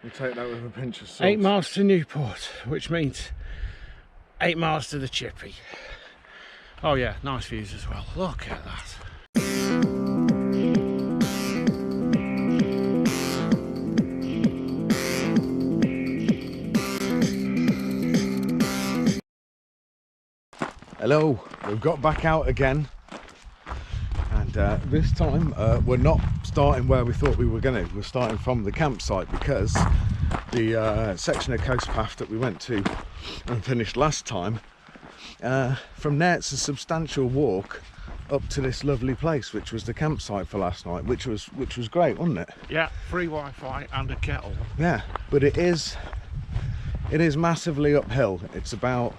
You take that with a pinch of salt. 8 miles to Newport, which means 8 miles to the Chippy. Oh yeah, nice views as well. Look at that. Hello, we've got back out again, and this time we're not starting where we thought we were going to. We're starting from the campsite because the section of coast path that we went to and finished last time, from there it's a substantial walk up to this lovely place, which was the campsite for last night, which was great, wasn't it? Yeah, free Wi-Fi and a kettle. Yeah, but it is massively uphill. It's about,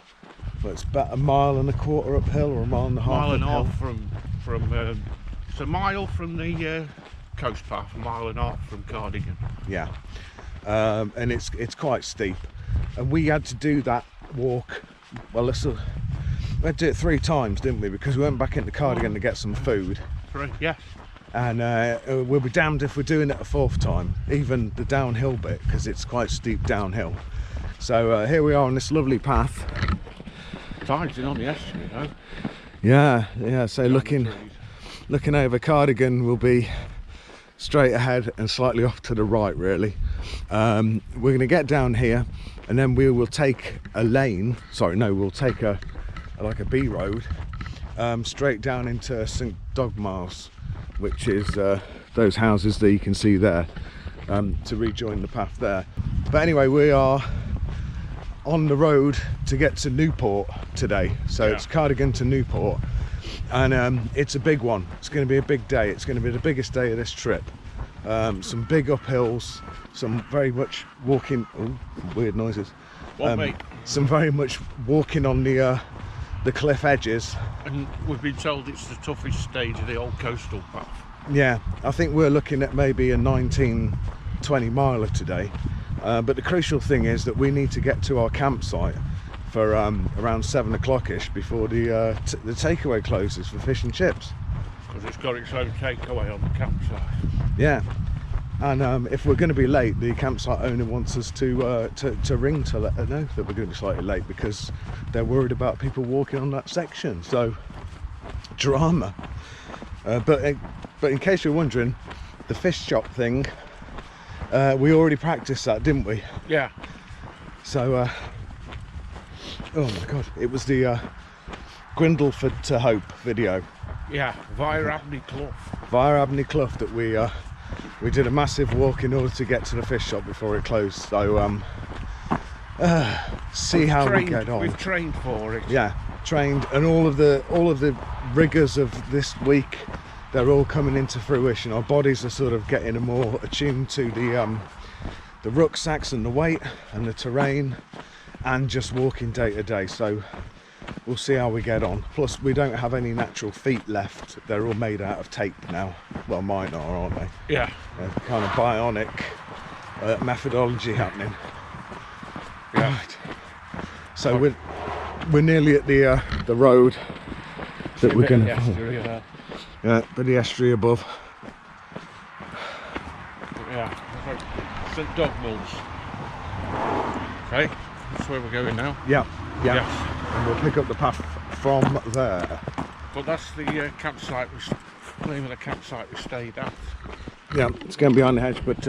well, it's about 1.25 miles uphill, or 1.5 miles uphill. Mile and a half from it's a mile from the coast path, 1.5 miles from Cardigan. Yeah, and it's quite steep, and we had to do that walk. Well, we had to do it 3 times, didn't we? Because we went back into Cardigan to get some food. 3, yeah. And we'll be damned if we're doing it a 4th time, even the downhill bit, because it's quite steep downhill. So here we are on this lovely path. Tides in on the estuary, though. Yeah. So looking over Cardigan will be straight ahead and slightly off to the right, really. We're going to get down here, and then we will take a lane. Sorry, no, we'll take like a B road straight down into St Dogmaels, which is those houses that you can see there, to rejoin the path there. But anyway, we are on the road to get to Newport today. So yeah. It's Cardigan to Newport, and it's a big one. It's going to be a big day. It's going to be the biggest day of this trip. Some big uphills, some very much walking. Oh, weird noises. Some very much walking on the cliff edges. And we've been told it's the toughest stage of the old coastal path. Yeah, I think we're looking at maybe a 19-20 miler today. But the crucial thing is that we need to get to our campsite for around 7 o'clock-ish before the takeaway closes for fish and chips. Because it's got its own takeaway on the campsite. Yeah, and if we're going to be late, the campsite owner wants us to ring to let her know that we're going to be slightly late, because they're worried about people walking on that section. So, drama. But in case you're wondering, the fish shop thing, we already practiced that, didn't we? Yeah. So, oh my god, it was the Grindleford to Hope video. Yeah, via Abney Clough. Via Abney Clough that we did a massive walk in order to get to the fish shop before it closed. So see how we get on. We've trained for it. Yeah, trained, and all of the rigours of this week, they're all coming into fruition. Our bodies are sort of getting more attuned to the rucksacks and the weight and the terrain, and just walking day to day. So we'll see how we get on. Plus, we don't have any natural feet left. They're all made out of tape now. Well, mine are, aren't they? Yeah. Kind of bionic methodology happening. Yeah. Right. So we're nearly at the road that we're going to follow. Yeah, but the estuary above. Yeah, St Dogmaels. Okay, that's where we're going now. Yeah. Yes. And we'll pick up the path from there. But that's the campsite, name of the campsite we stayed at. Yeah, it's going behind the hedge, but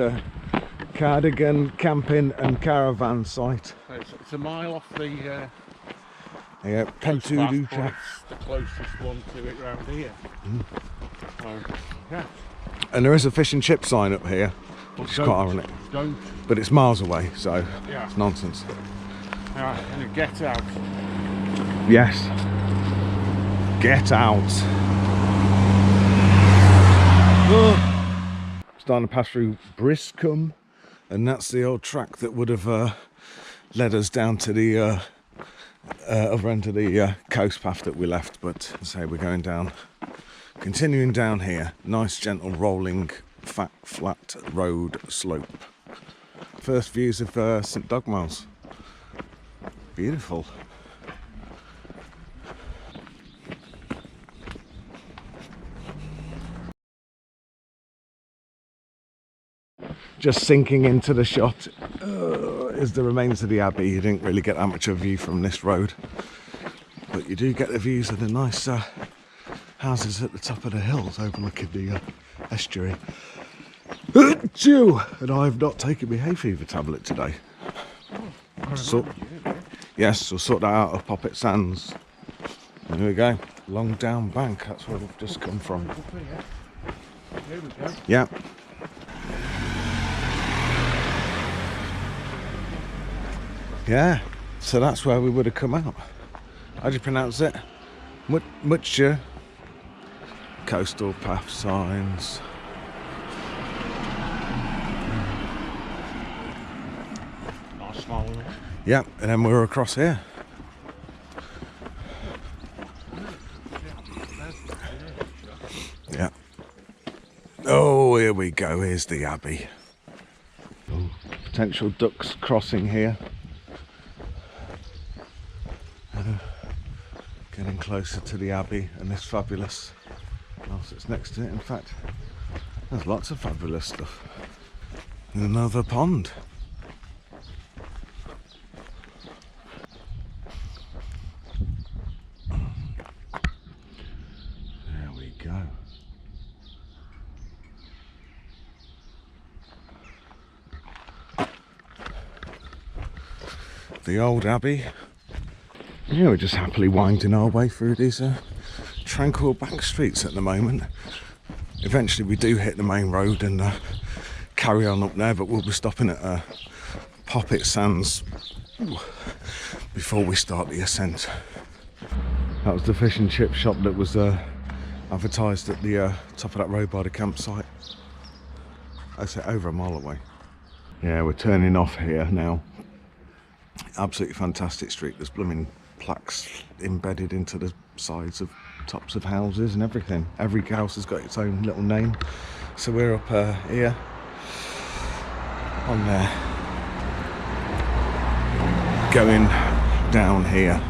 Cardigan camping and site. It's a mile off the yeah, Pembrokeshire. It's the closest one to it round here. Yeah. And there is a fish and chip sign up here, which is quite ironic. But it's miles away, so yeah. It's nonsense. Alright, and get out. Yes. Get out. Starting to pass through Briscombe, and that's the old track that would have led us down to the other end of the coast path that we left. But say we're going down, continuing down here. Nice, gentle, rolling, flat road slope. First views of St Dogmaels. Beautiful. just sinking into the shot is the remains of the abbey. You didn't really get that much of a view from this road, but you do get the views of the nice houses at the top of the hills overlooking the estuary. And I've not taken my hay fever tablet today. Yes, we'll sort that out of Poppit Sands. There we go, long down bank, that's where we've just come from. Here we go. Yeah. Yeah, so that's where we would have come out. How do you pronounce it? Much coastal path signs. Nice small one. Yeah, and then we're across here. Yeah. Oh, here we go. Here's the abbey. Oh, potential ducks crossing here. Getting closer to the abbey and this fabulous house that's next to it. In fact, there's lots of fabulous stuff. And another pond. There we go. The old abbey. Yeah, we're just happily winding our way through these tranquil back streets at the moment. Eventually we do hit the main road and carry on up there, but we'll be stopping at Poppit Sands before we start the ascent. That was the fish and chip shop that was advertised at the top of that road by the campsite. I say over a mile away. Yeah, we're turning off here now. Absolutely fantastic street. There's blooming plaques embedded into the sides of tops of houses and everything. Every house has got its own little name. So we're up here on there, going down here.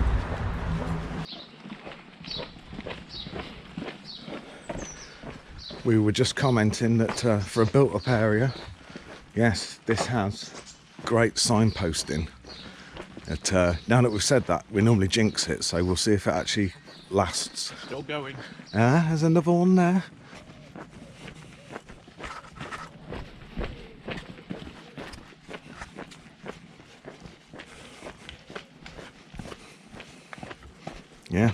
We were just commenting that for a built-up area, yes, this has great signposting. Now that we've said that, we normally jinx it, so we'll see if it actually lasts. Still going. There's another one there. Yeah.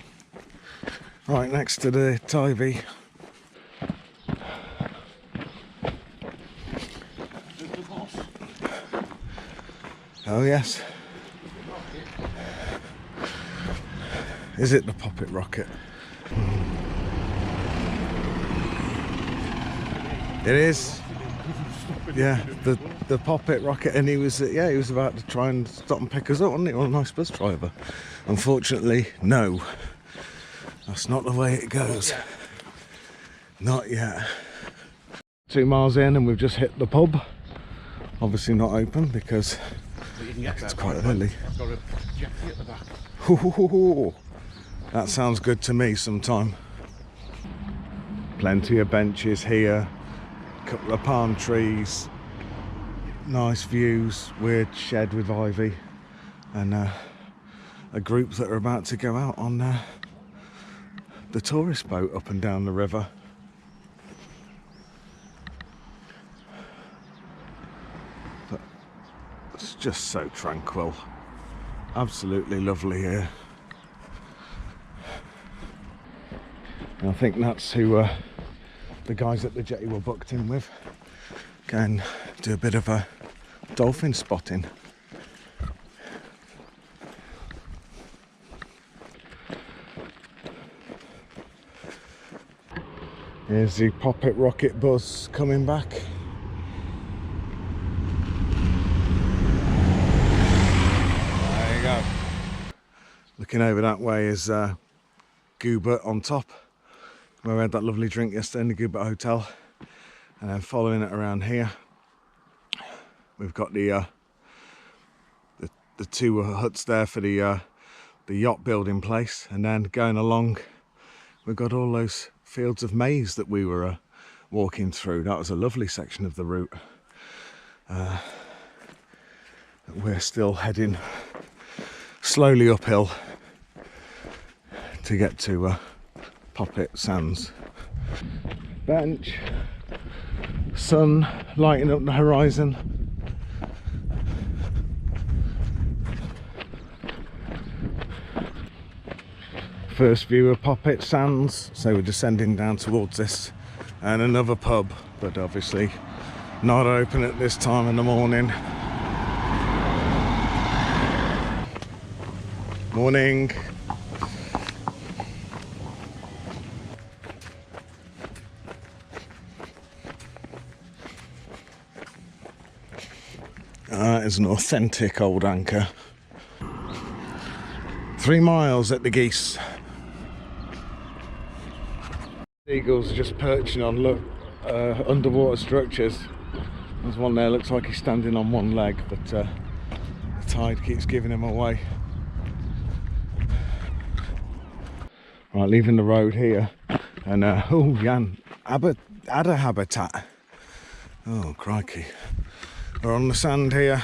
Right next to the Teifi. Oh yes. Is it the Poppit rocket? It is. Yeah, the Poppit rocket, and he was about to try and stop and pick us up, wasn't he? What a nice bus driver. Unfortunately, no. That's not the way it goes. Not yet. 2 miles in and we've just hit the pub. Obviously not open because it's quite early. I've got a jetty at the back. That sounds good to me sometime. Plenty of benches here, a couple of palm trees, nice views, weird shed with ivy, and a group that are about to go out on the tourist boat up and down the river. But it's just so tranquil, absolutely lovely here. And I think that's who the guys at the jetty were booked in with. Go and do a bit of a dolphin spotting. Here's the Poppit rocket bus coming back. There you go. Looking over that way is Goobert on top, where we had that lovely drink yesterday in the Goobert Hotel. And then following it around here, we've got the 2 huts there for the yacht building place, and then going along we've got all those fields of maize that we were walking through. That was a lovely section of the route. We're still heading slowly uphill to get to Poppit Sands. Bench, sun lighting up the horizon. First view of Poppit Sands, so we're descending down towards this, and another pub, but obviously not open at this time in the morning. Morning. That is an authentic old anchor. 3 miles at the geese. Eagles are just perching on, look, underwater structures. There's one there, looks like he's standing on one leg, but the tide keeps giving him away. Right, leaving the road here, and oh, Jan, adder habitat. Oh, crikey. We're on the sand here.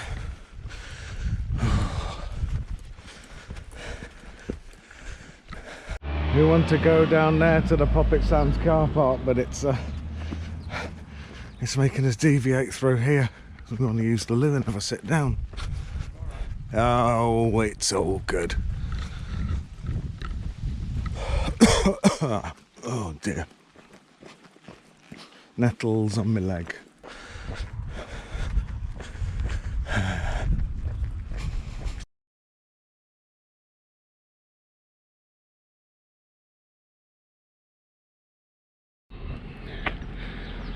We want to go down there to the Poppit Sands car park, but it's making us deviate through here. So we want to use the loo and have a sit down. Oh, it's all good. Oh dear. Nettles on my leg.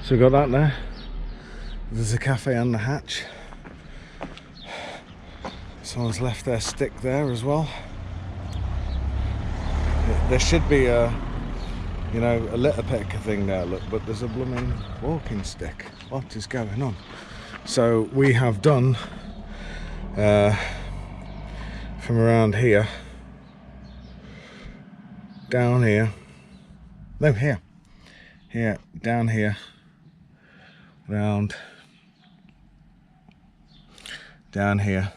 So we got that there. There's a cafe on the hatch. Someone's left their stick there as well. There should be a, you know, a litter picker thing there, look, but there's a blooming walking stick. What is going on? So we have done from around here, down here, no, here, down here, round, down here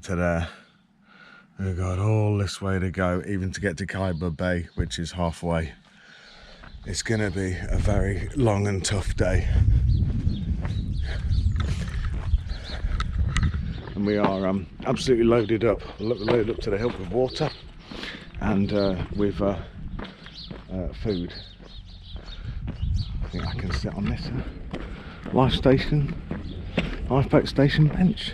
to there. We've got all this way to go, even to get to Cae-llyn Bay, which is halfway. It's going to be a very long and tough day. And we are absolutely loaded up. Loaded up to the hilt with water and with food. I think I can sit on this lifeboat station bench.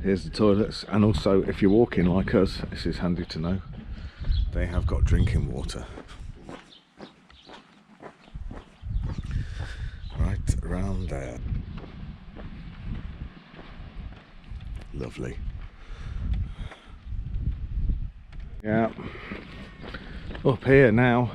Here's the toilets, and also if you're walking like us, this is handy to know, they have got drinking water. Right around there. Lovely. Yeah. Up here now.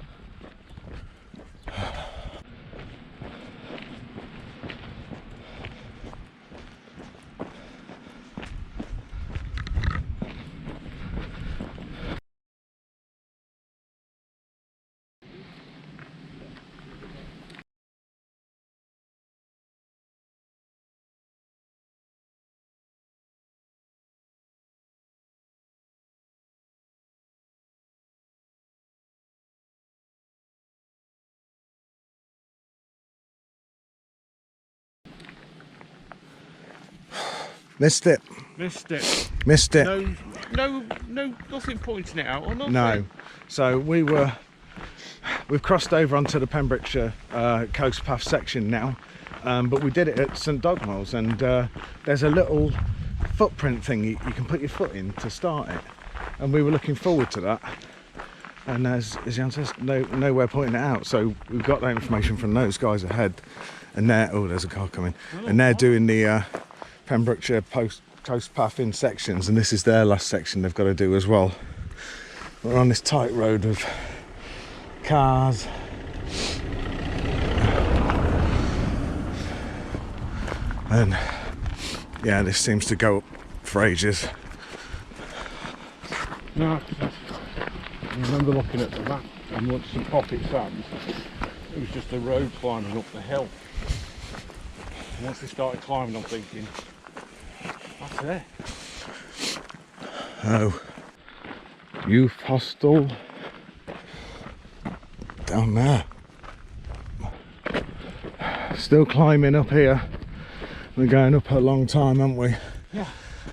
Missed it. Missed it. Missed it. No, nothing pointing it out or nothing. No. So we've crossed over onto the Pembrokeshire coast path section now, but we did it at St Dogmaels, and there's a little footprint thing you can put your foot in to start it, and we were looking forward to that. And as Jan says, nowhere pointing it out. So we've got that information from those guys ahead, and they're, oh, there's a car coming, and they're doing the Pembrokeshire coast path in sections, and this is their last section they've got to do as well. We're on this tight road of cars. And yeah, this seems to go up for ages. No, I remember looking at the map and watching Poppit Sands. It was just a road climbing up the hill. And once they started climbing, I'm thinking, that's it. Oh, youth hostel down there. Still climbing up here. We're going up a long time, aren't we? Yeah.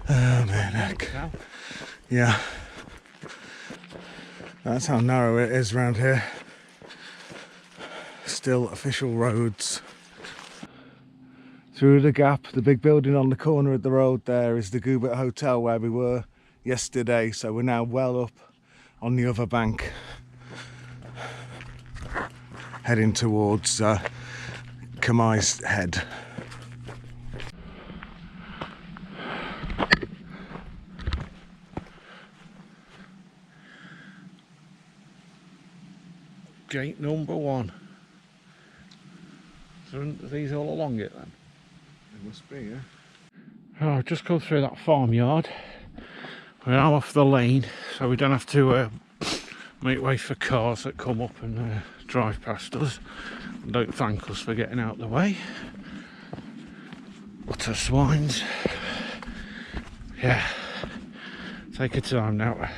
Oh man, heck. Yeah. That's how narrow it is around here. Still official roads. Through the gap, the big building on the corner of the road there is the Goobert Hotel where we were yesterday, so we're now well up on the other bank, heading towards Camaes Head. Gate number 1. So are these all along it then? It must be, yeah. Oh, I've just come through that farmyard. We're now off the lane, so we don't have to make way for cars that come up and drive past us. And don't thank us for getting out of the way. Utter swines. Yeah, take your time now.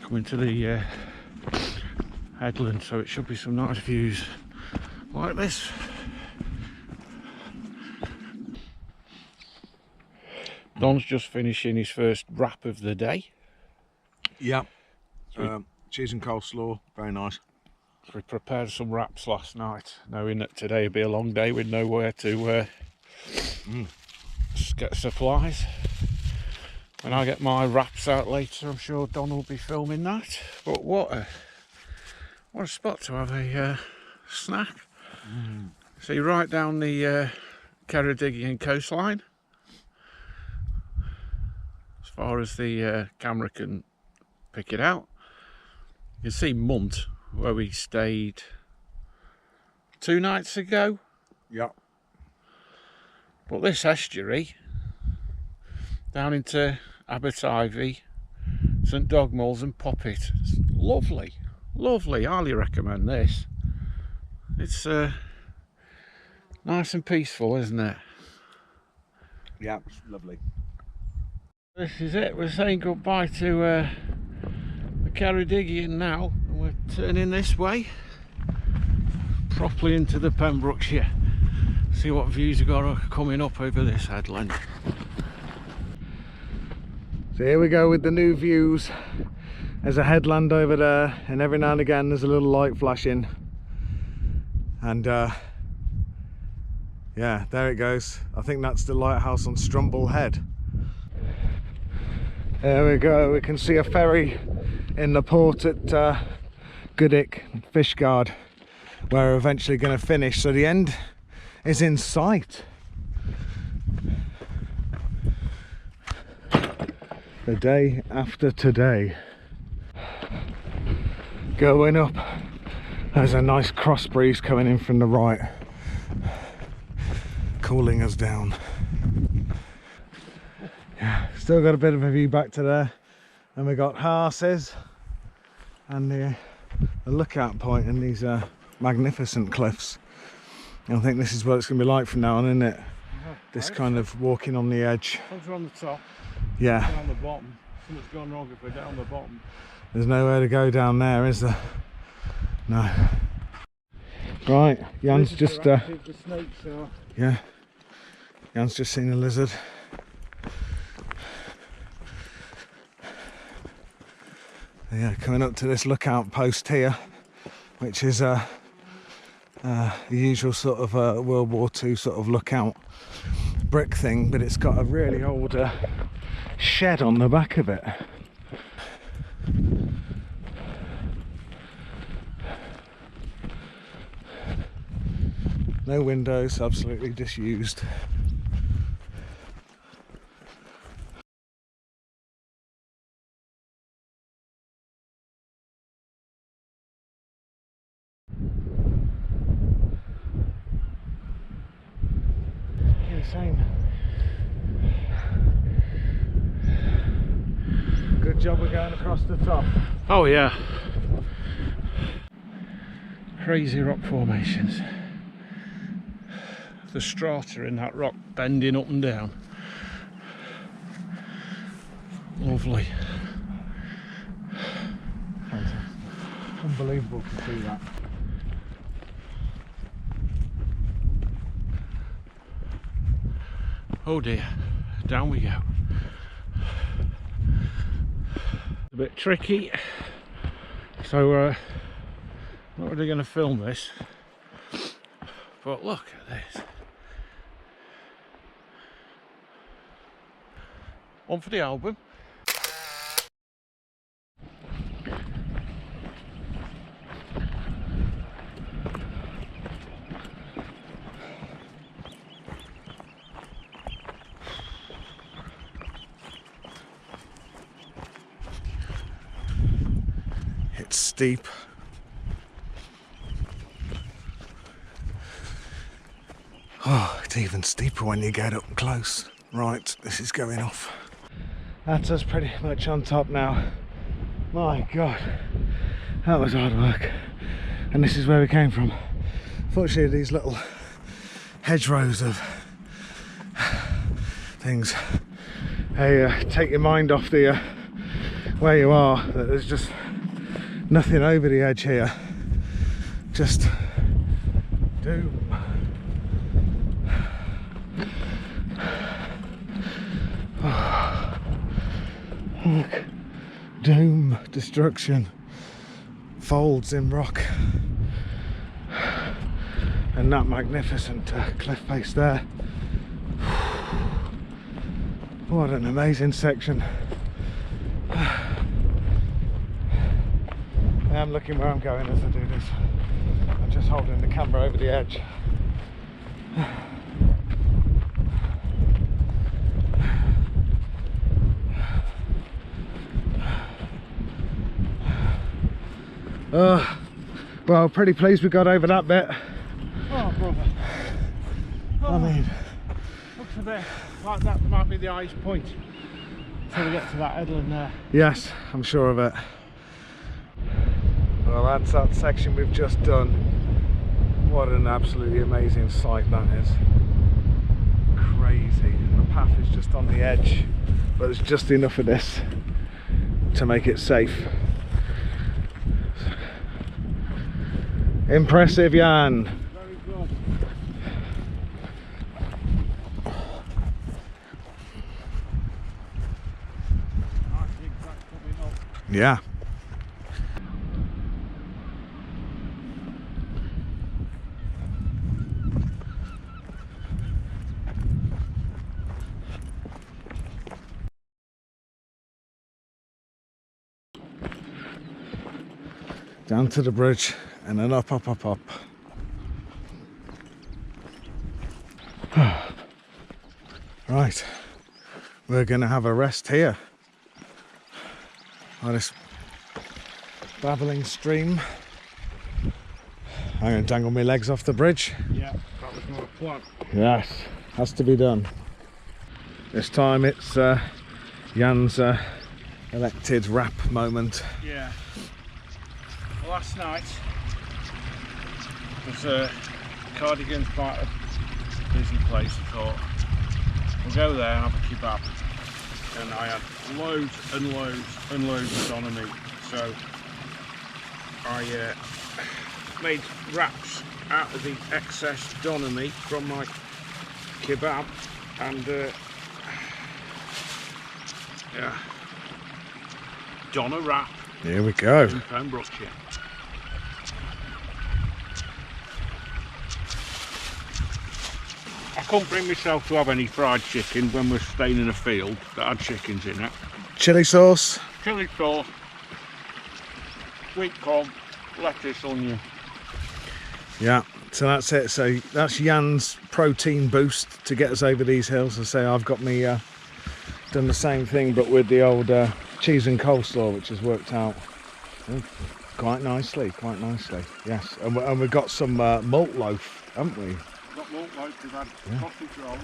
Coming to the headland, so it should be some nice views like this. Don's just finishing his first wrap of the day. Yeah. Cheese and coleslaw, very nice. So we prepared some wraps last night, knowing that today would be a long day with nowhere to get supplies. When I get my wraps out later, I'm sure Don will be filming that. But what a spot to have a snack. See, right down the Ceredigion coastline, as far as the camera can pick it out. You can see Munt, where we stayed 2 nights ago. Yeah. But this estuary, down into Teifi, St Dogmaels and Poppit, it's lovely, lovely. Highly recommend this. It's nice and peaceful, isn't it? Yeah, it's lovely. This is it. We're saying goodbye to the Ceredigion now, and we're turning this way properly into the Pembrokeshire. See what views we've got coming up over this headland. So here we go with the new views. There's a headland over there, and every now and again there's a little light flashing. And yeah, there it goes. I think that's the lighthouse on Pwll-y-wrach Head. There we go. We can see a ferry in the port at Goodwick Fishguard, where we're eventually going to finish. So the end is in sight. The day after today. Going up, there's a nice cross breeze coming in from the right, cooling us down. Yeah, still got a bit of a view back to there, and we got horses and the lookout point and these magnificent cliffs. And I think this is what it's going to be like from now on, isn't it? This kind of walking on the edge. Once we're on the top, yeah. down the bottom. Something's gone wrong if we're down the bottom. There's nowhere to go down there, is there? No. Right, Jan's just yeah, Jan's just seen a lizard. Yeah, coming up to this lookout post here, which is the usual sort of World War II sort of lookout brick thing, but it's got a really old shed on the back of it. No windows, absolutely disused. Insane. Good job we're going across the top. Oh yeah. Crazy rock formations. the strata in that rock bending up and down. Lovely. Fantastic. Unbelievable to see that. Oh dear, down we go. A bit tricky, so not really going to film this, but look at this. One for the album. It's steep. Oh, it's even steeper when you get up close. Right, this is going off. That's us pretty much on top now. My God, that was hard work. And this is where we came from. Fortunately, these little hedgerows of things, they take your mind off the where you are. That there's just nothing over the edge here. Just doom. Look, doom, destruction, folds in rock, and that magnificent cliff face there. What an amazing section. I am looking where I'm going as I do this. I'm just holding the camera over the edge. Well, pretty pleased we got over that bit. Oh, brother. I mean, Looks a bit like that might be the highest point until we get to that headland there. yes, I'm sure of it. Well, that's that section we've just done. What an absolutely amazing sight that is. Crazy. And the path is just on the edge, but there's just enough of this to make it safe. Impressive, Jan. Very good. Nice zigzag coming up. Yeah. Down to the bridge and then up, up, up, up. Right, we're going to have a rest here by this babbling stream. I'm going to dangle my legs off the bridge. Yeah, that was my plan. Yes, has to be done. This time it's Jan's elected rap moment. Yeah. Well, last night was Cardigan's quite a busy place. I thought we'll go there and have a kebab, and I had loads and loads and loads of doner meat, so I made wraps out of the excess doner meat from my kebab, and yeah, doner wrap Here we go. in Pembrokeshire. I couldn't bring myself to have any fried chicken when we're staying in a field that had chickens in it. Chili sauce. Chilli sauce, sweet corn, lettuce, onion. Yeah, so that's it. So that's Jan's protein boost to get us over these hills. I say I've got me done the same thing, but with the old cheese and coleslaw, which has worked out quite nicely. Yes, and we've got some malt loaf, haven't we? We've got malt loaf, we've had sausage rolls,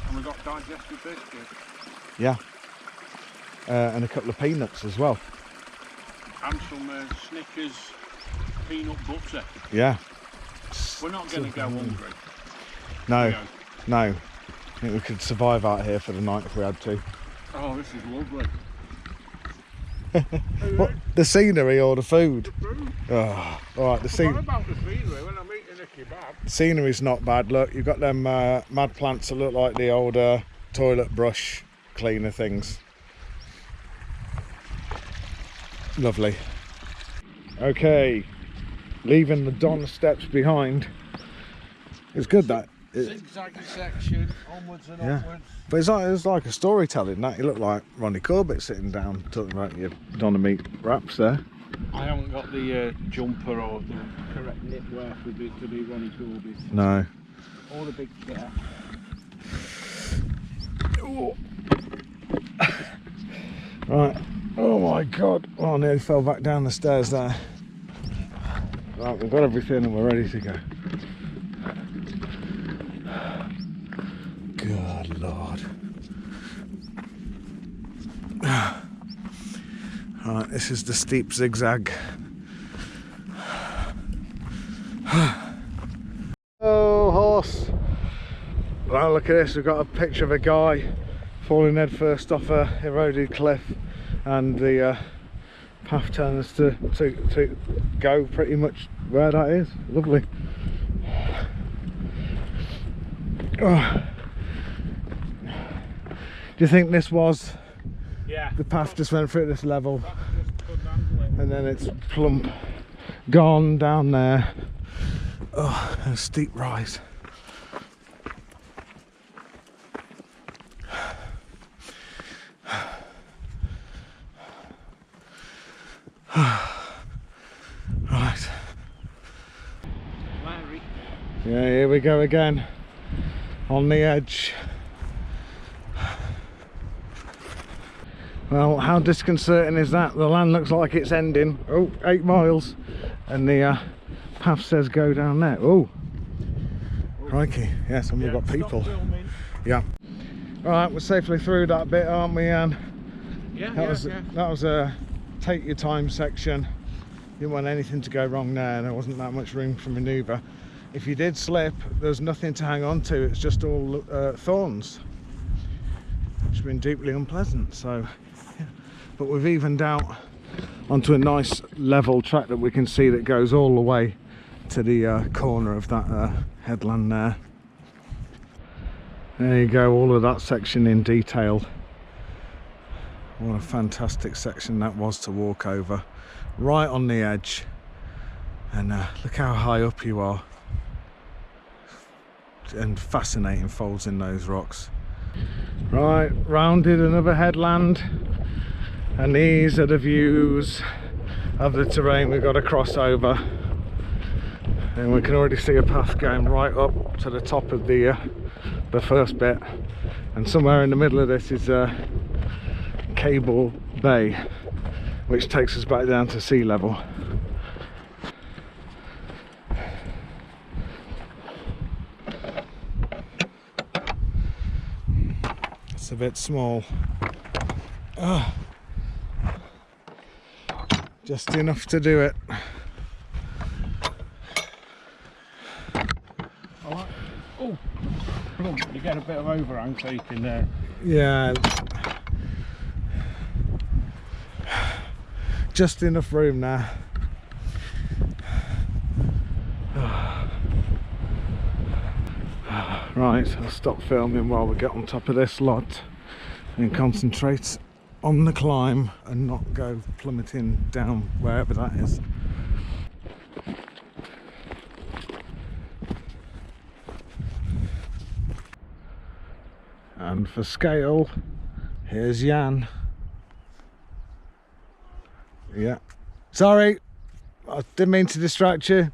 and we've got digestive biscuits. Yeah, and a couple of peanuts as well. And some Snickers peanut butter. Yeah. We're not going to go hungry. No, no. I think we could survive out here for the night if we had to. Oh, this is lovely. What, the scenery or the food? The food. Oh, alright, the What about the scenery when I'm eating a kebab? scenery's not bad. Look, you've got them mad plants that look like the old toilet brush cleaner things. Lovely. Okay, leaving the Don steps behind. It's good that. Zigzaggy section, onwards and upwards. But it's like a storytelling that. You look like Ronnie Corbett sitting down talking about your Donna meat wraps there. I haven't got the jumper or the correct knitwear for it to be Ronnie Corbett. No. Or the big chair. Oh. Right. Oh my god. Oh, I nearly fell back down the stairs there. Right, we've got everything and we're ready to go. Good lord. Right, this is the steep zigzag. Oh, horse. Well, look at this, we've got a picture of a guy falling head first off a eroded cliff, and the path turns to go pretty much where that is. Lovely. Oh. Do you think this was? Yeah. The path just went through this level, and then it's plump gone down there. Oh, and a steep rise. Right. Yeah, here we go again. On the edge. Well, how disconcerting is that? The land looks like it's ending. Oh, 8 miles. And the path says go down there. Oh, crikey. Yes, and we've got people. Yeah. Alright, we're safely through that bit, aren't we, Anne? Yeah, that was a take your time section. Didn't want anything to go wrong there. There wasn't that much room for manoeuvre. If you did slip, there's nothing to hang on to. It's just all thorns, which has been deeply unpleasant. So, yeah. But we've evened out onto a nice level track that we can see that goes all the way to the corner of that headland there. There you go, all of that section in detail. What a fantastic section that was to walk over, right on the edge. And look how high up you are, and fascinating folds in those rocks. Right, rounded another headland, and these are the views of the terrain we've got to cross over. And we can already see a path going right up to the top of the first bit, and somewhere in the middle of this is Cae-llyn Bay, which takes us back down to sea level. It's a bit small. Just enough to do it. Oh, you get a bit of overhang so you can... Yeah. Just enough room now. Right, I'll stop filming while we get on top of this lot and concentrate on the climb and not go plummeting down wherever that is. And for scale, here's Jan. Yeah. Sorry, I didn't mean to distract you.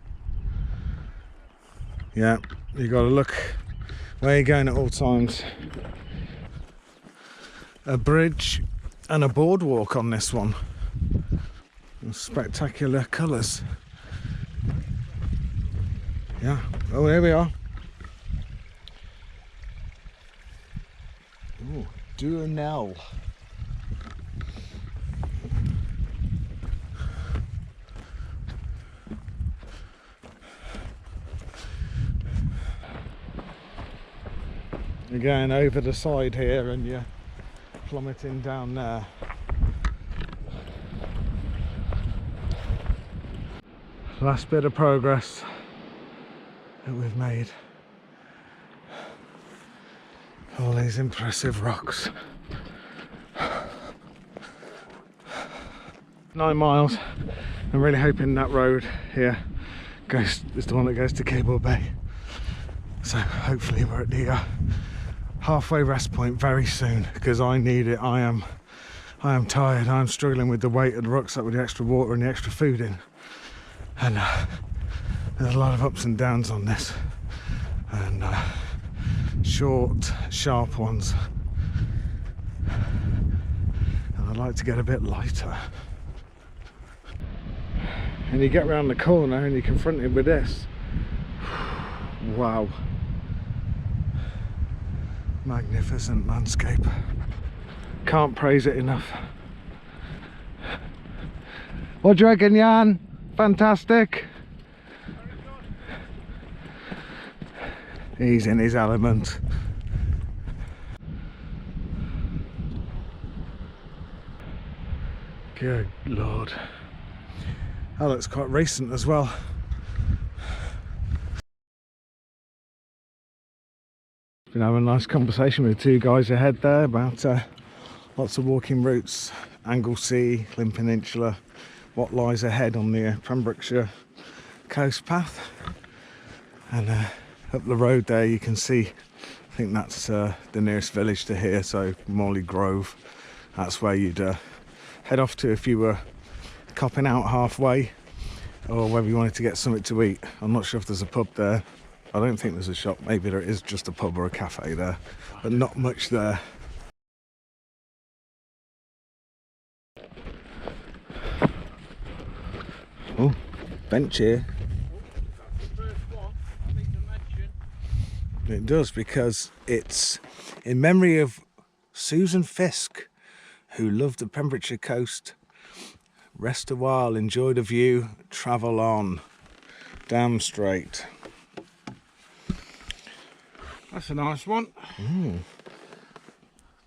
Yeah, you got to look where you're going at all times. A bridge and a boardwalk on this one. Spectacular colours. Yeah. Oh, here we are. Ooh, Duanel. You're going over the side here and you're plummeting down there. Last bit of progress that we've made. All these impressive rocks. 9 miles. I'm really hoping that road here is the one that goes to Cae-llyn Bay. So hopefully we're at the halfway rest point very soon, because I need it. I am tired. I'm struggling with the weight of the rucksack with the extra water and the extra food in, and there's a lot of ups and downs on this, and short, sharp ones, and I'd like to get a bit lighter. And you get around the corner and you're confronted with this. Wow. Magnificent landscape. Can't praise it enough. What do you reckon, Jan? Fantastic? He's in his element. Good Lord. That looks quite recent as well. Been having a nice conversation with 2 guys ahead there about lots of walking routes, Anglesey, Llyn Peninsula, what lies ahead on the Pembrokeshire coast path. And up the road there you can see, I think that's the nearest village to here, so Morley Grove. That's where you'd head off to if you were copping out halfway, or whether you wanted to get something to eat. I'm not sure if there's a pub there. I don't think there's a shop. Maybe there is just a pub or a cafe there, but not much there. Oh, bench here. It does, because it's in memory of Susan Fiske, who loved the Pembrokeshire coast. Rest a while, enjoy the view, travel on. Damn straight. That's a nice one. Mm.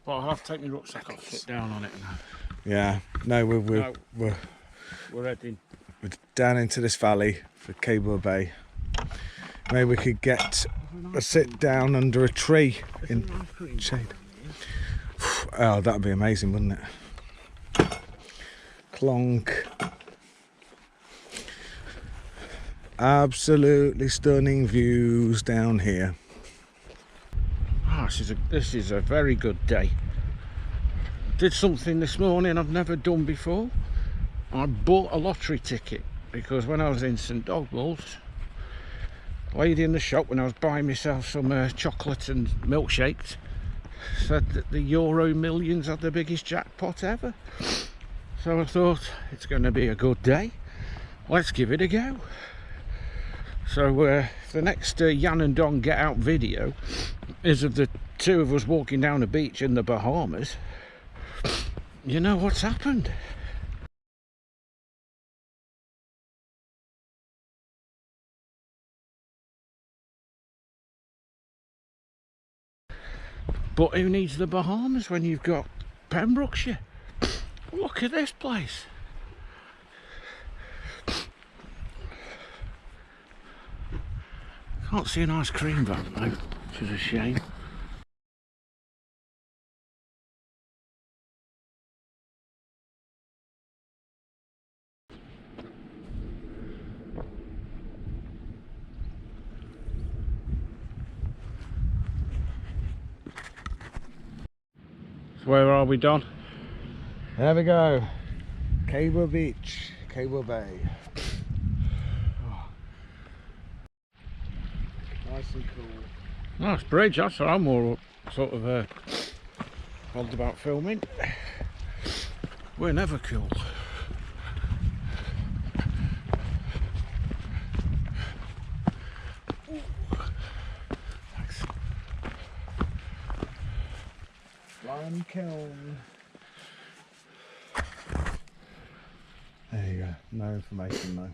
But I'll have to take my rucksack off, sit down on it now. Yeah, no, we're heading. We're down into this valley for Cae-llyn Bay. Maybe we could get a sit down under a tree in shade. Oh, that'd be amazing, wouldn't it? Clonk. Absolutely stunning views down here. Oh, this is a very good day. Did something this morning I've never done before. I bought a lottery ticket, because when I was in St Dogmaels, the lady in the shop, when I was buying myself some chocolate and milkshakes, said that the Euro Millions had the biggest jackpot ever. So I thought, it's going to be a good day, let's give it a go. So the next Jan and Don get out video is of the 2 of us walking down a beach in the Bahamas. You know what's happened? But who needs the Bahamas when you've got Pembrokeshire? Look at this place. Can't see an ice cream van though, which is a shame. So where are we, Don? There we go. Cae-llyn Beach, Cae-llyn Bay. Oh. Nice and cool. Nice bridge, that's what I'm more sort of bothered about filming. We're never cool. Thanks. Lime kiln. There you go. No information though.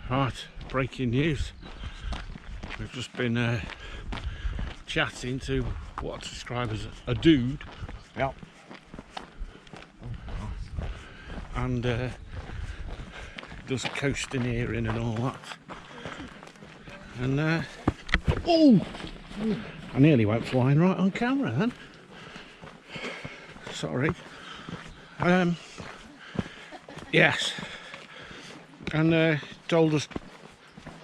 Right, breaking news. We've just been chatting to what I describe as a dude. Yep. And does coastineering and all that. And oh, I nearly went flying right on camera then. Sorry. Yes. And told us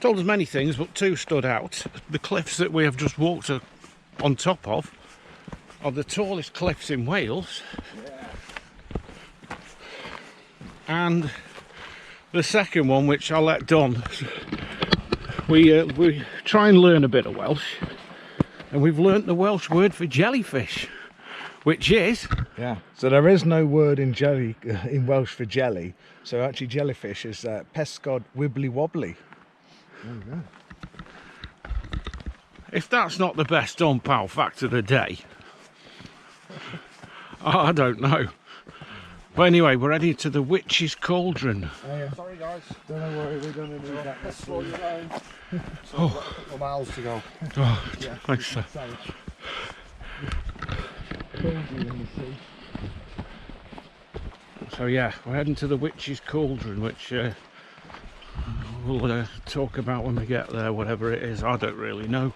many things, but two stood out. The cliffs that we have just walked on top of are the tallest cliffs in Wales. Yeah. And the second one, which I'll let Don, we try and learn a bit of Welsh, and we've learnt the Welsh word for jellyfish, which is... Yeah, so there is no word in Welsh for jelly, so actually jellyfish is pescod wibbly wobbly. There we go. If that's not the best Don Pal fact of the day, I don't know. But anyway, we're heading to the Witch's Cauldron. Oh, yeah. Sorry guys. Don't worry, we're going to need that. Slow you down. So Oh. we've got a couple of miles to go. Oh, Yeah. thanks, sir. So yeah, we're heading to the Witch's Cauldron, which we'll talk about when we get there, whatever it is. I don't really know.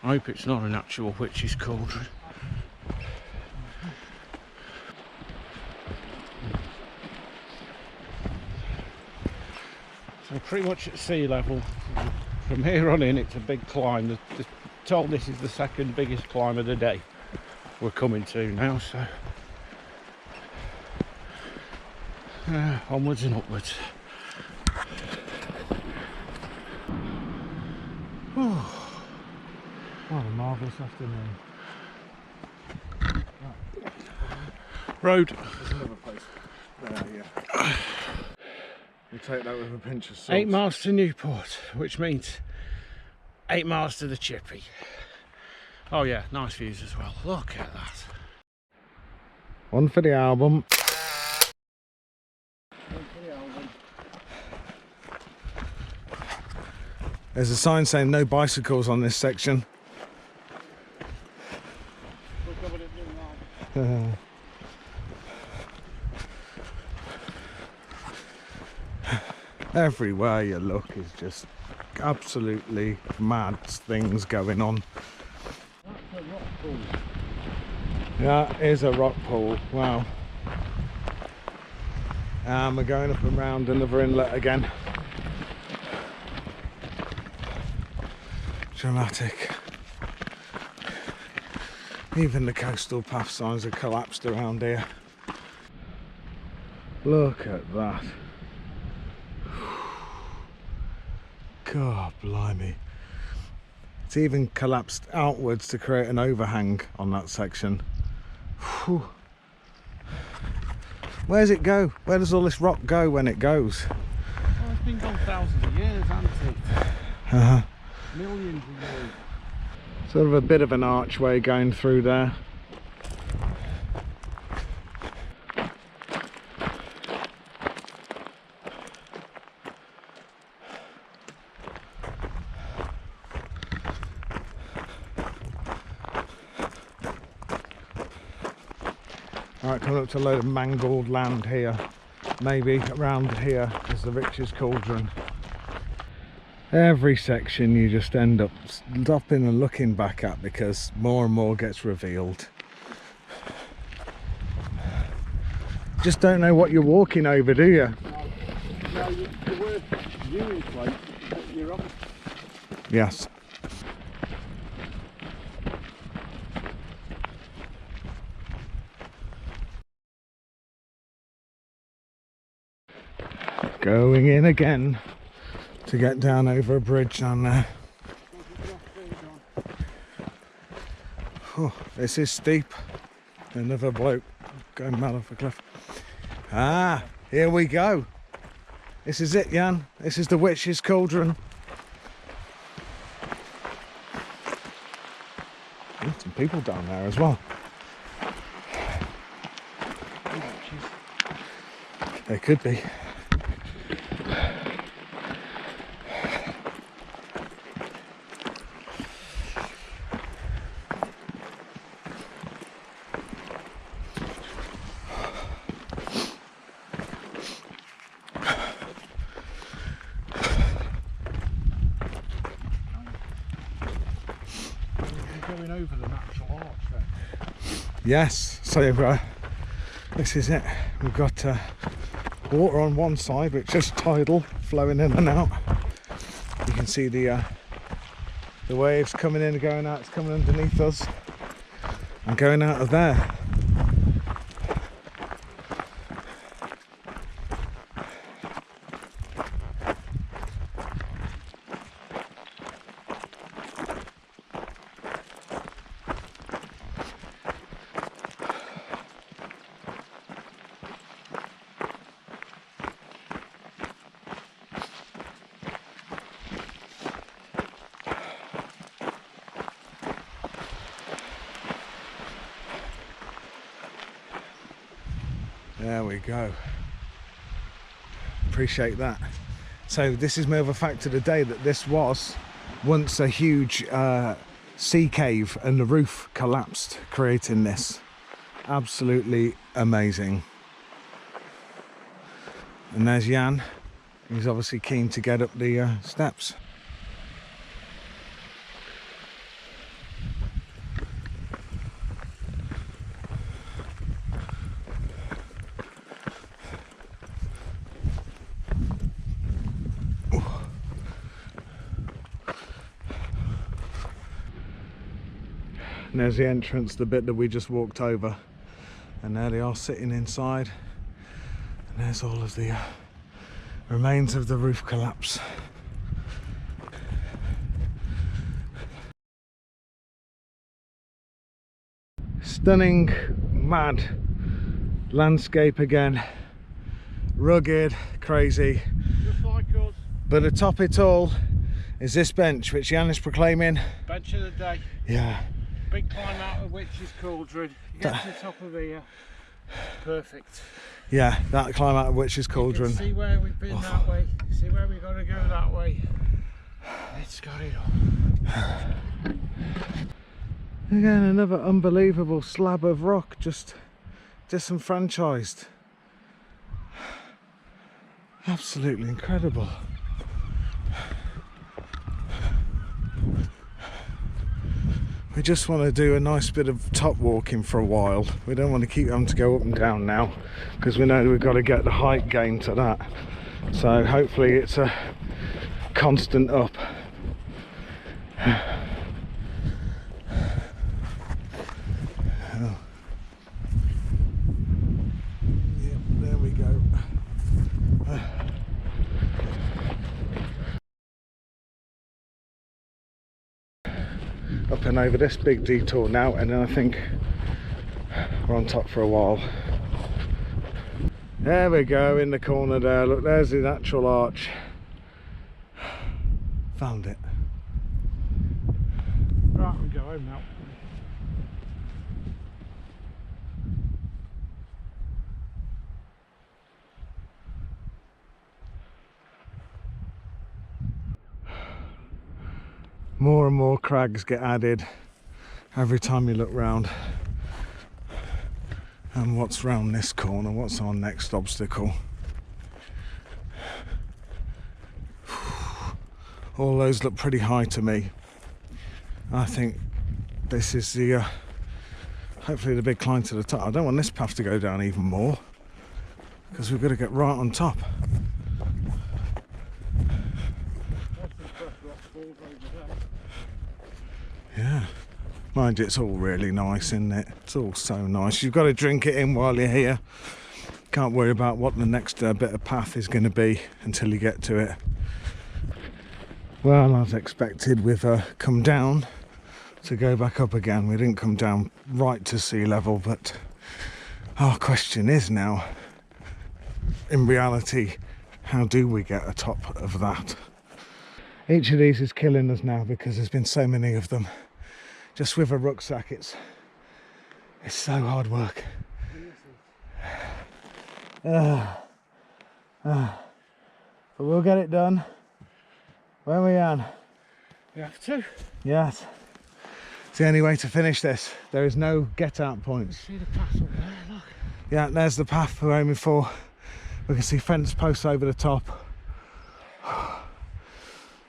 I hope it's not an actual Witch's Cauldron. So pretty much at sea level. From here on in, it's a big climb. They're told this is the second biggest climb of the day we're coming to now, so onwards and upwards. What a marvellous afternoon. Road. There's another place. Yeah. We take that with a pinch of salt. 8 miles to Newport, which means 8 miles to the Chippy. Oh yeah, nice views as well. Look at that. One for the album. There's a sign saying no bicycles on this section. Everywhere you look is just absolutely mad things going on. That's a rock pool. That is a rock pool, wow. And we're going up and round another inlet again. Dramatic. Even the coastal path signs have collapsed around here. Look at that. God blimey. It's even collapsed outwards to create an overhang on that section. Whew. Where does it go? Where does all this rock go when it goes? Well, it's been gone thousands of years, hasn't it? Uh-huh. Millions of years. Sort of a bit of an archway going through there. Alright, coming up to a load of mangled land here. Maybe around here is the Witch's Cauldron. Every section you just end up stopping and looking back at because more and more gets revealed. Just don't know what you're walking over, do you? No, the word viewing place, you're on. Yes. Going in again to get down over a bridge down there. Oh, this is steep. Another bloke going mad off a cliff. Ah, here we go. This is it, Jan. This is the Witch's Cauldron. Oh, some people down there as well. There could be. going over the natural arch then. Yes, so this is it. We've got water on one side, which is tidal, flowing in and out. You can see the waves coming in and going out. It's coming underneath us and going out of there. There we go. Appreciate that. So this is more of a fact of the day that this was once a huge sea cave and the roof collapsed, creating this. Absolutely amazing. And there's Jan. He's obviously keen to get up the steps. And there's the entrance, the bit that we just walked over, and there they are sitting inside, and there's all of the remains of the roof collapse. Stunning, mad landscape again, rugged, crazy, Just like us. but atop it all is this bench which Jan is proclaiming Bench of the day. yeah, Big climb out of which is Cauldron. You get to the top of here. Perfect. yeah, that climb out of which is Cauldron. You can see where we've been that way. See where we've got to go that way. It's got it all. Again, another unbelievable slab of rock, just disenfranchised. Absolutely incredible. We just want to do a nice bit of top walking for a while. We don't want to keep having to go up and down now, because we know we've got to get the height gain to that. So hopefully it's a constant up. Oh. Yep, there we go. Up and over this big detour now, and then I think we're on top for a while. There we go, in the corner there. Look, there's the natural arch. Found it. Right, we go home now. More and more crags get added every time you look round. And what's round this corner? What's our next obstacle? All those look pretty high to me. I think this is the hopefully the big climb to the top. I don't want this path to go down even more, because we've got to get right on top. Yeah, mind you, it's all really nice, isn't it? It's all so nice. You've got to drink it in while you're here. Can't worry about what the next bit of path is going to be until you get to it. Well, as expected, we've come down to go back up again. We didn't come down right to sea level, but our question is now, in reality, how do we get atop of that? Each of these is killing us now because there's been so many of them. Just with a rucksack, it's so hard work. But we'll get it done. Where are we on? You have to. Yes. It's the only way to finish this. There is no get out points. See the path up there, look. Yeah, there's the path we're aiming for. We can see fence posts over the top.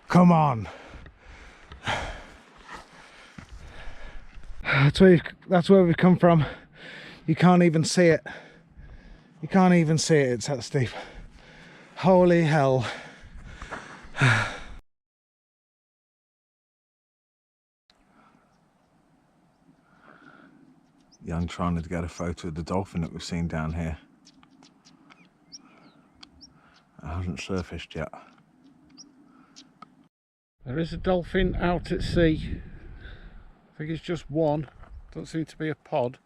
Come on. That's where we've come from. You can't even see it. You can't even see it, it's that steep. Holy hell. Jan trying to get a photo of the dolphin that we've seen down here. It hasn't surfaced yet. There is a dolphin out at sea. I think it's just one. Doesn't seem to be a pod.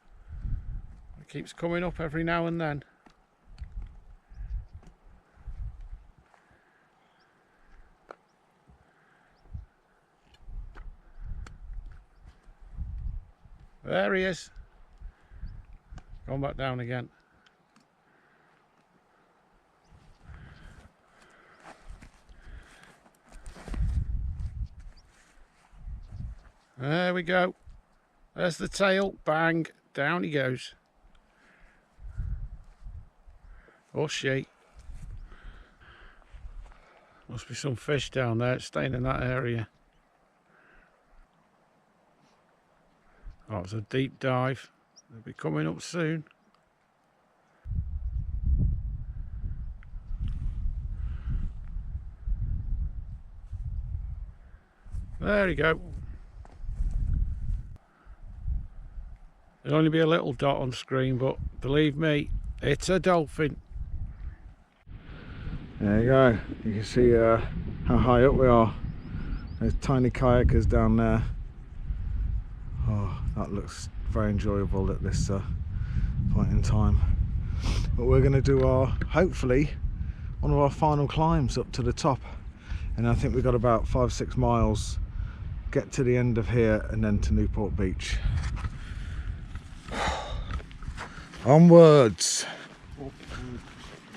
It keeps coming up every now and then. There he is. Gone back down again. There we go. There's the tail. Bang. Down he goes. Or she. Must be some fish down there. It's staying in that area. Oh, it's a deep dive. They'll be coming up soon. There you go. There'll only be a little dot on screen, but believe me, it's a dolphin. There you go. You can see how high up we are. There's tiny kayakers down there. Oh, that looks very enjoyable at this point in time. But we're going to do hopefully, one of our final climbs up to the top. And I think we've got about 5-6 miles. Get to the end of here and then to Newport Beach. Onwards.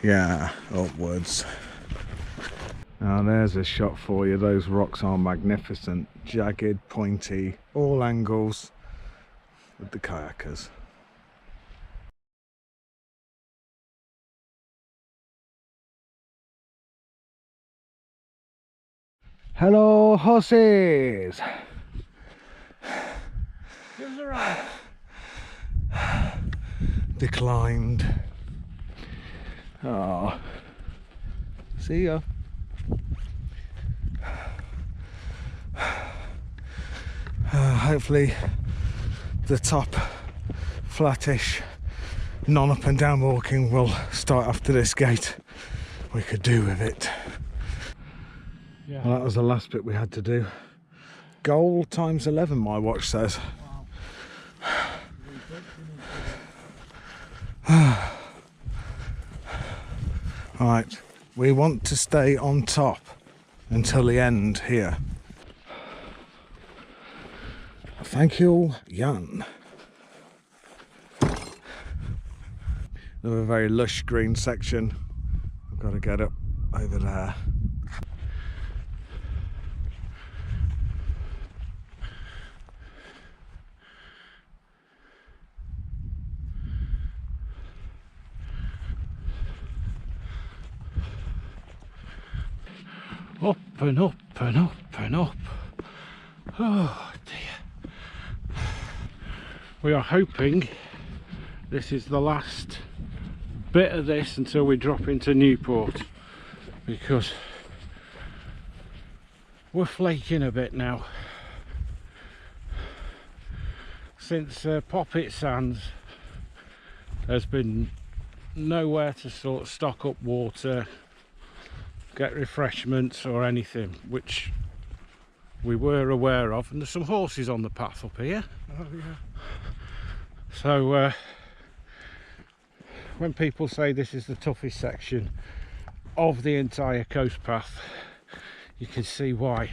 Yeah, upwards. Now there's a shot for you. Those rocks are magnificent, jagged, pointy, all angles with the kayakers. Hello horses. Give us a ride. Declined. Oh, see ya. Hopefully the top flattish non up and down walking will start after this gate. We could do with it. Yeah. Well, that was the last bit we had to do. Goal times 11 my watch says. Wow. Right, we want to stay on top until the end here. Thank you, Jan. Another very lush green section. I've got to get up over there. Up and up and up and up. Oh dear. We are hoping this is the last bit of this until we drop into Newport, because we're flaking a bit now. Since Poppit Sands, there's been nowhere to sort of stock up water, get refreshments or anything, which we were aware of, and there's some horses on the path up here. Oh yeah. So when people say this is the toughest section of the entire coast path, you can see why.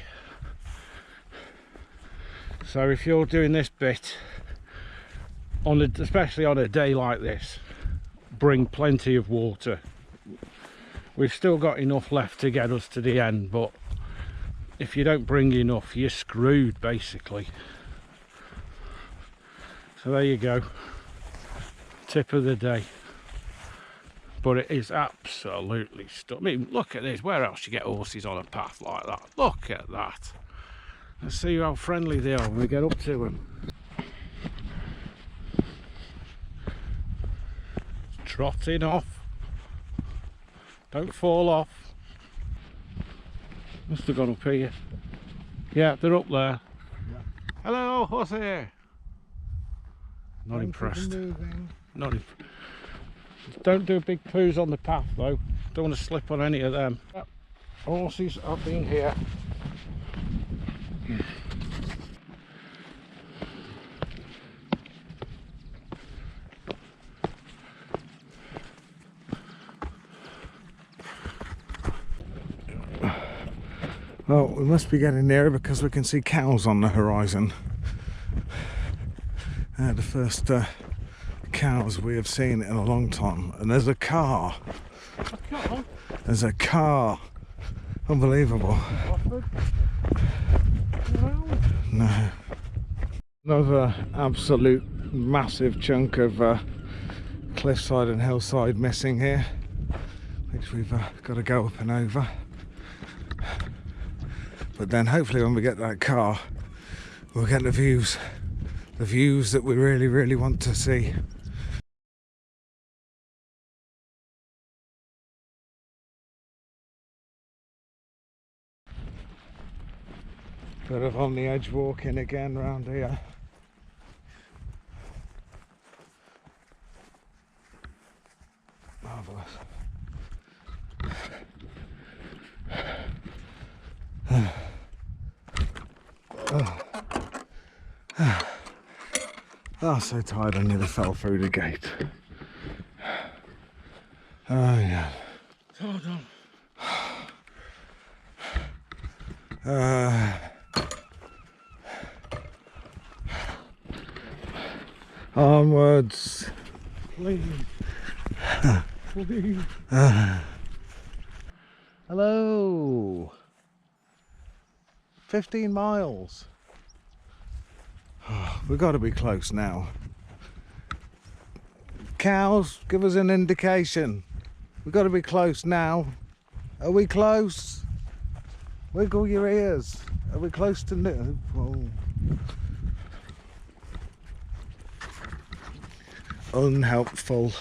So if you're doing this bit especially on a day like this, bring plenty of water. We've still got enough left to get us to the end, but if you don't bring enough, you're screwed basically. So there you go, tip of the day. But it is absolutely stuck. I mean, look at this. Where else you get horses on a path like that? Look at that. Let's see how friendly they are when we get up to them. trotting off. Don't fall off. Must have gone up here. Yeah, they're up there. Yeah. Hello, horsey. Not impressed. Not impressed. Don't do big poos on the path though. Don't want to slip on any of them. Yep. Horses have been here. Well, we must be getting nearer because we can see cows on the horizon. The first cows we have seen in a long time. And there's a car. A car? There's a car. Unbelievable. No. Another absolute massive chunk of cliffside and hillside missing here, which we've got to go up and over. But then hopefully when we get that car, we'll get the views that we really want to see. Bit of on the edge walking again round here. Marvellous. Oh, so tired I nearly fell through the gate. Oh yeah. Hold on. Onwards. Please. Please. Hello. 15 miles. We've got to be close now. Cows, give us an indication. We've got to be close now. Are we close? Wiggle your ears. Are we close to Newport? Unhelpful.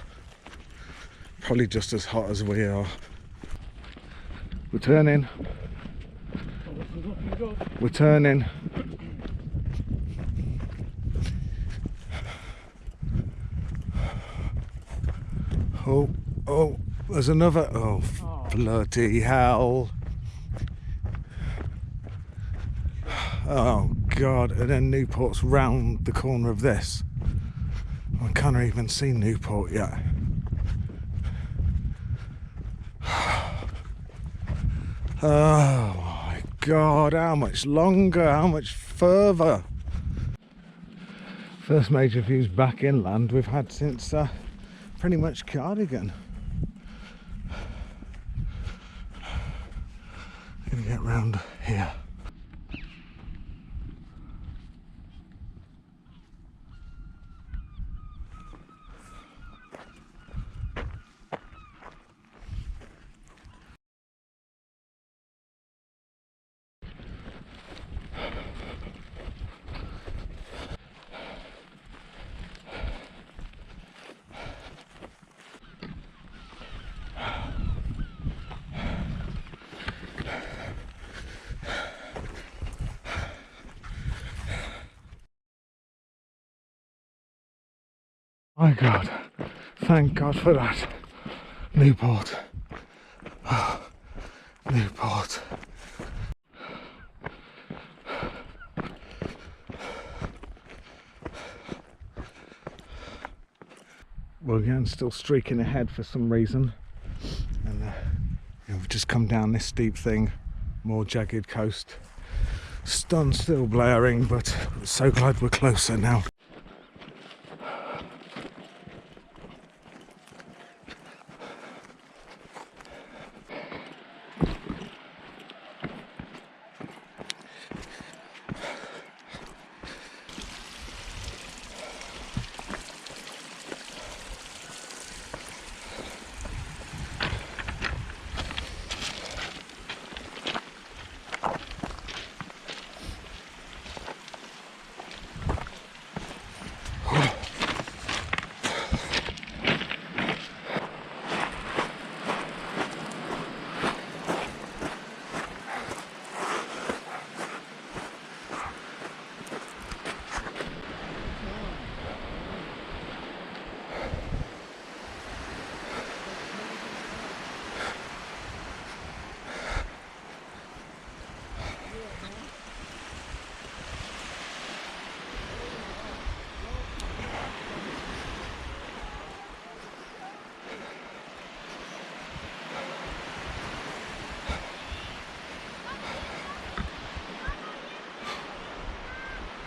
Probably just as hot as we are. We're turning. We're turning. Oh, there's another. Oh, bloody hell. Oh God, and then Newport's round the corner of this. I can't even see Newport yet. Oh my God, how much longer, how much further? First major views back inland we've had since pretty much Cardigan. Gonna get round here. My God, thank God for that. Newport. Oh, Newport. Well, again, still streaking ahead for some reason. And we've just come down this steep thing, more jagged coast. Sun still blaring, but so glad we're closer now.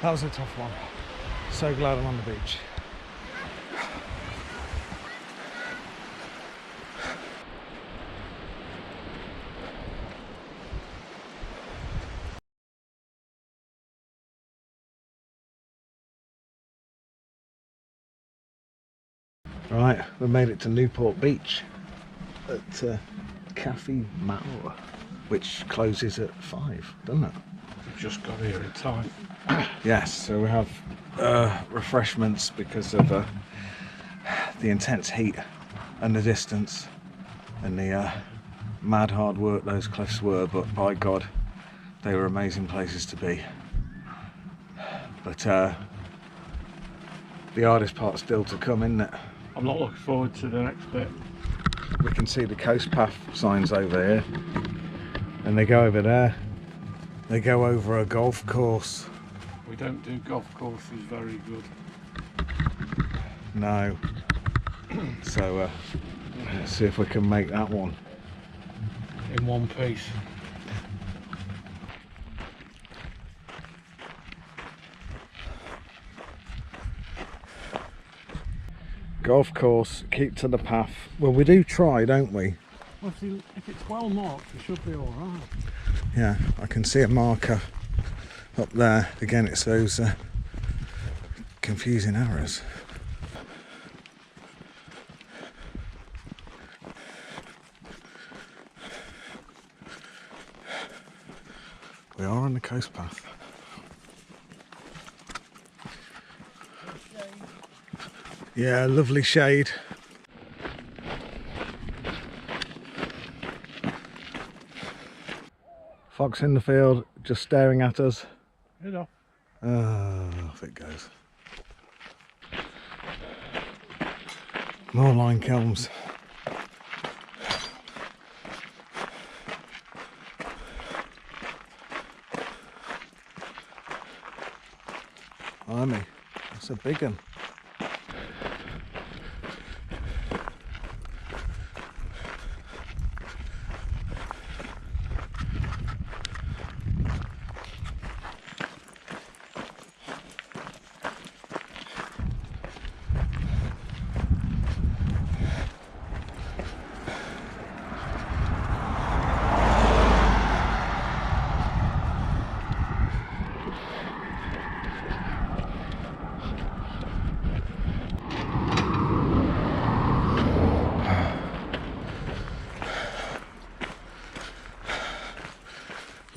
That was a tough one. So glad I'm on the beach. Right, we made it to Newport Beach at Cae-llyn Bay, which closes at 5, doesn't it? We've just got here in time. Yes, so we have refreshments because of the intense heat and the distance and the mad hard work those cliffs were, but by God, they were amazing places to be. But the hardest part's still to come, isn't it? I'm not looking forward to the next bit. We can see the coast path signs over here, and they go over there. They go over a golf course. We don't do golf courses very good. No. So let's see if we can make that one in one piece. Golf course, keep to the path. Well, we do try, don't we? Well, if it's well marked, we should be all right. Yeah, I can see a marker up there. Again, it's those confusing arrows. We are on the coast path. Yeah, lovely shade. Fox in the field, just staring at us. Head off. Off it goes. More line kilns. Blimey, that's a big one.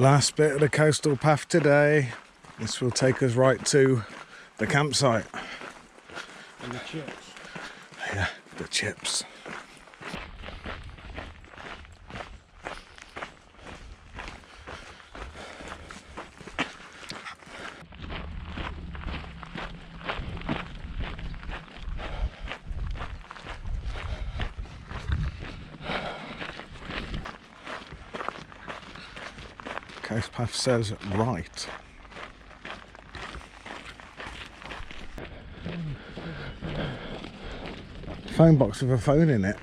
Last bit of the coastal path today. This will take us right to the campsite. And the chips. Yeah, the chips. Coast path says right. Phone box with a phone in it.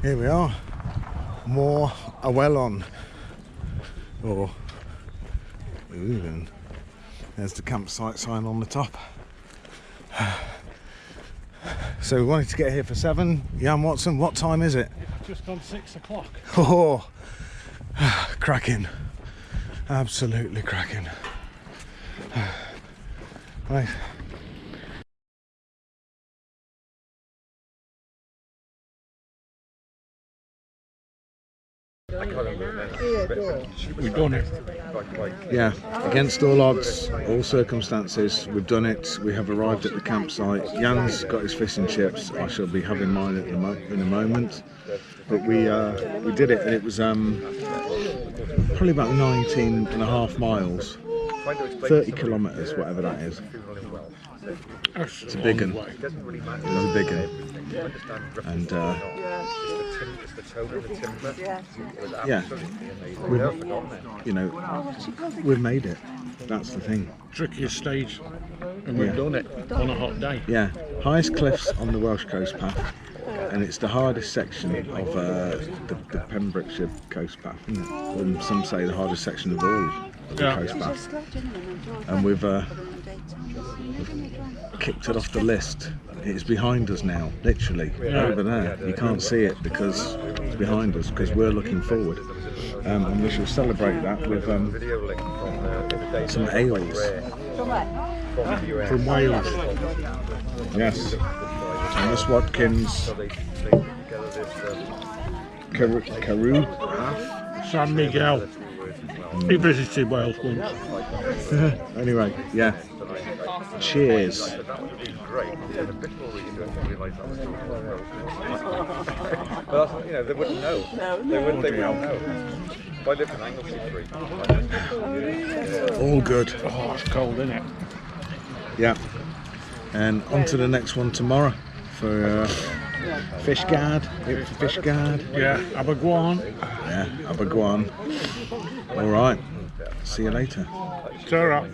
Here we are. More a well on. Or ooh, there's the campsite sign on the top. So we wanted to get here for 7. Jan Watson, what time is it? It's just gone 6 o'clock. Oh, cracking. Absolutely cracking. Right. We've done it. Yeah, against all odds, all circumstances, we've done it. We have arrived at the campsite. Jan's got his fish and chips. I shall be having mine in a moment. But we did it, and it was probably about 19.5 miles, 30 kilometres, whatever that is. It's a big one. It was a big one. And yeah, we've made it. That's the thing. Trickiest stage, and we've done it on a hot day. Yeah, highest cliffs on the Welsh coast path, and it's the hardest section of the Pembrokeshire coast path, isn't it? And some say the hardest section of all of the coast path. And we've kicked it off the list. It's behind us now, literally, over there. You can't see it because it's behind us, because we're looking forward. And we shall celebrate that with some ales. From Wales. Yes. And this Watkins Carew. San Miguel. He visited Wales once. Anyway, yeah. Cheers. But that's, you know, they wouldn't know. They wouldn't know. If I lived in Anglesey Street. All good. Oh, it's cold, isn't it? Yeah. And on to the next one tomorrow for Fishguard. Fishguard. Yeah, Abergwan. Yeah, Abergwan. All right. See you later. Ta-ra.